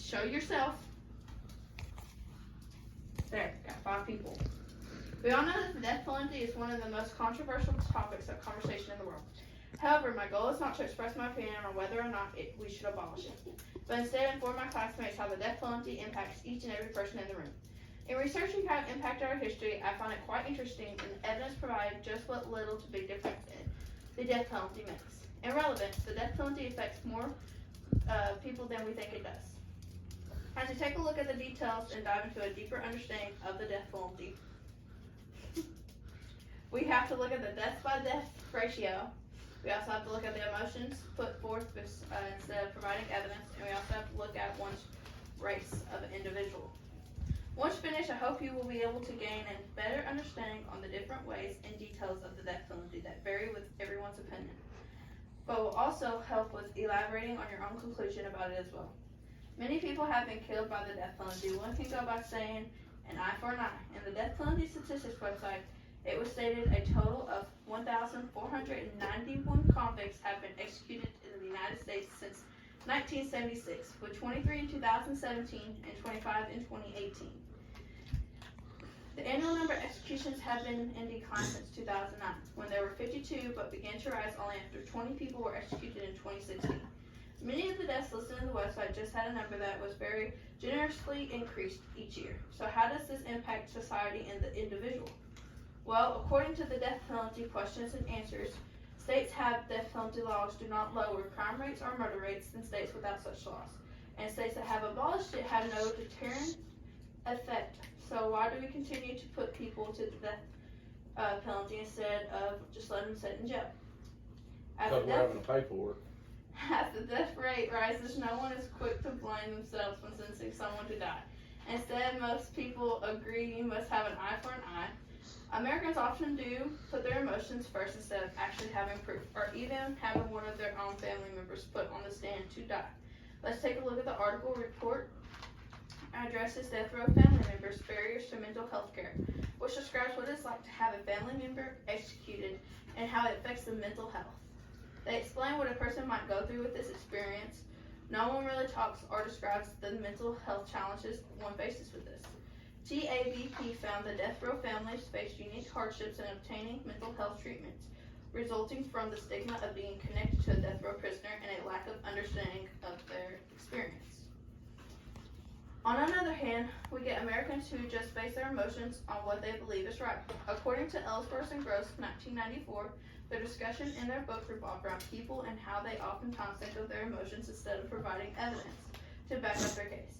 show yourself. There, got 5 people. We all know that the death penalty is one of the most controversial topics of conversation in the world. However, my goal is not to express my opinion on whether or not we should abolish it, but instead inform my classmates how the death penalty impacts each and every person in the room. In researching how it impacted our history, I found it quite interesting, and the evidence provided just what little to big difference the death penalty makes. In relevance, the death penalty affects more people than we think it does. As we take a look at the details and dive into a deeper understanding of the death penalty, we have to look at the death by death ratio. We also have to look at the emotions put forth instead of providing evidence, and we also have to look at one's race of an individual. Once finished, I hope you will be able to gain a better understanding on the different ways and details of the death penalty that vary with everyone's opinion, but will also help with elaborating on your own conclusion about it as well. Many people have been killed by the death penalty. One can go by saying an eye for an eye. In the death penalty statistics website, it was stated a total of 1,491 convicts have been executed in the United States since 1976, with 23 in 2017 and 25 in 2018. The annual number of executions have been in decline since 2009, when there were 52, but began to rise only after 20 people were executed in 2016. Many of the deaths listed in the website just had a number that was very generously increased each year. So how does this impact society and the individual? Well, according to the death penalty questions and answers, states have death penalty laws do not lower crime rates or murder rates than states without such laws. And states that have abolished it have no deterrent effect. So why do we continue to put people to the death penalty instead of just letting them sit in jail? Because we're having to pay for it. As the death rate rises, no one is quick to blame themselves when sentencing someone to die. Instead, most people agree you must have an eye for an eye. Americans often do put their emotions first instead of actually having proof, or even having one of their own family members put on the stand to die. Let's take a look at the article report addresses death row family members' barriers to mental health care, which describes what it's like to have a family member executed and how it affects the mental health. They explain what a person might go through with this experience. No one really talks or describes the mental health challenges one faces with this. TABP found the death row families face unique hardships in obtaining mental health treatments, resulting from the stigma of being connected to a death row prisoner and a lack of understanding of their experience. On another hand, we get Americans who just base their emotions on what they believe is right. According to Ellsworth and Gross, 1994, the discussion in their book revolved around people and how they oftentimes think of their emotions instead of providing evidence to back up their case.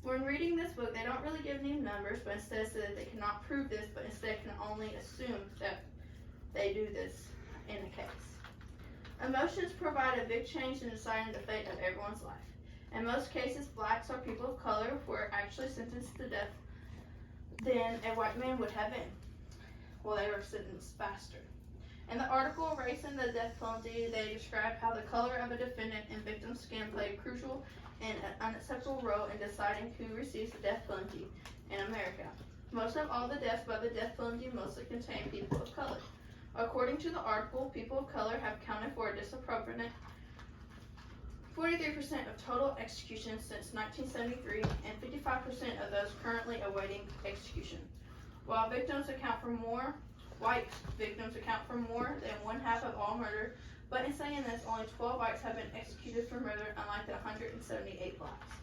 When reading this book, they don't really give any numbers, but instead say that they cannot prove this, but instead can only assume that they do this in a case. Emotions provide a big change in deciding the fate of everyone's life. In most cases, blacks or people of color were actually sentenced to death than a white man would have been. Well, they were sentenced faster. In the article Race and the Death Penalty, they describe how the color of a defendant and victim's skin play a crucial and unacceptable role in deciding who receives the death penalty in America. Most of all the deaths by the death penalty mostly contain people of color. According to the article, people of color have counted for a disproportionate 43% of total executions since 1973 and 55% of those currently awaiting execution. While white victims account for more than one half of all murder, but in saying this, only 12 whites have been executed for murder, unlike the 178 blacks.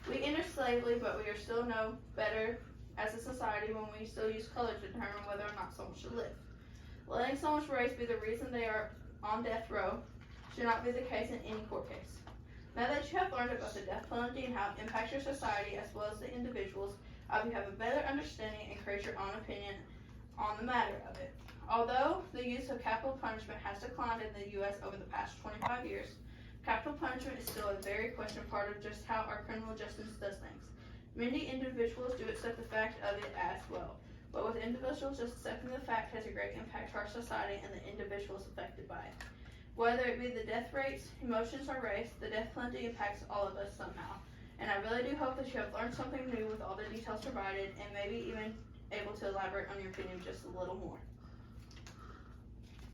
We entered slavery, but we are still no better as a society when we still use color to determine whether or not someone should live. Letting someone's race be the reason they are on death row should not be the case in any court case. Now that you have learned about the death penalty and how it impacts your society as well as the individuals, I hope you have a better understanding and create your own opinion on the matter of it. Although the use of capital punishment has declined in the U.S. over the past 25 years, capital punishment is still a very questioned part of just how our criminal justice does things. Many individuals do accept the fact of it as well, but with individuals just accepting the fact has a great impact to our society and the individuals affected by it. Whether it be the death rates, emotions, or race, the death penalty impacts all of us somehow. And I really do hope that you have learned something new with all the details provided and maybe even able to elaborate on your opinion just a little more.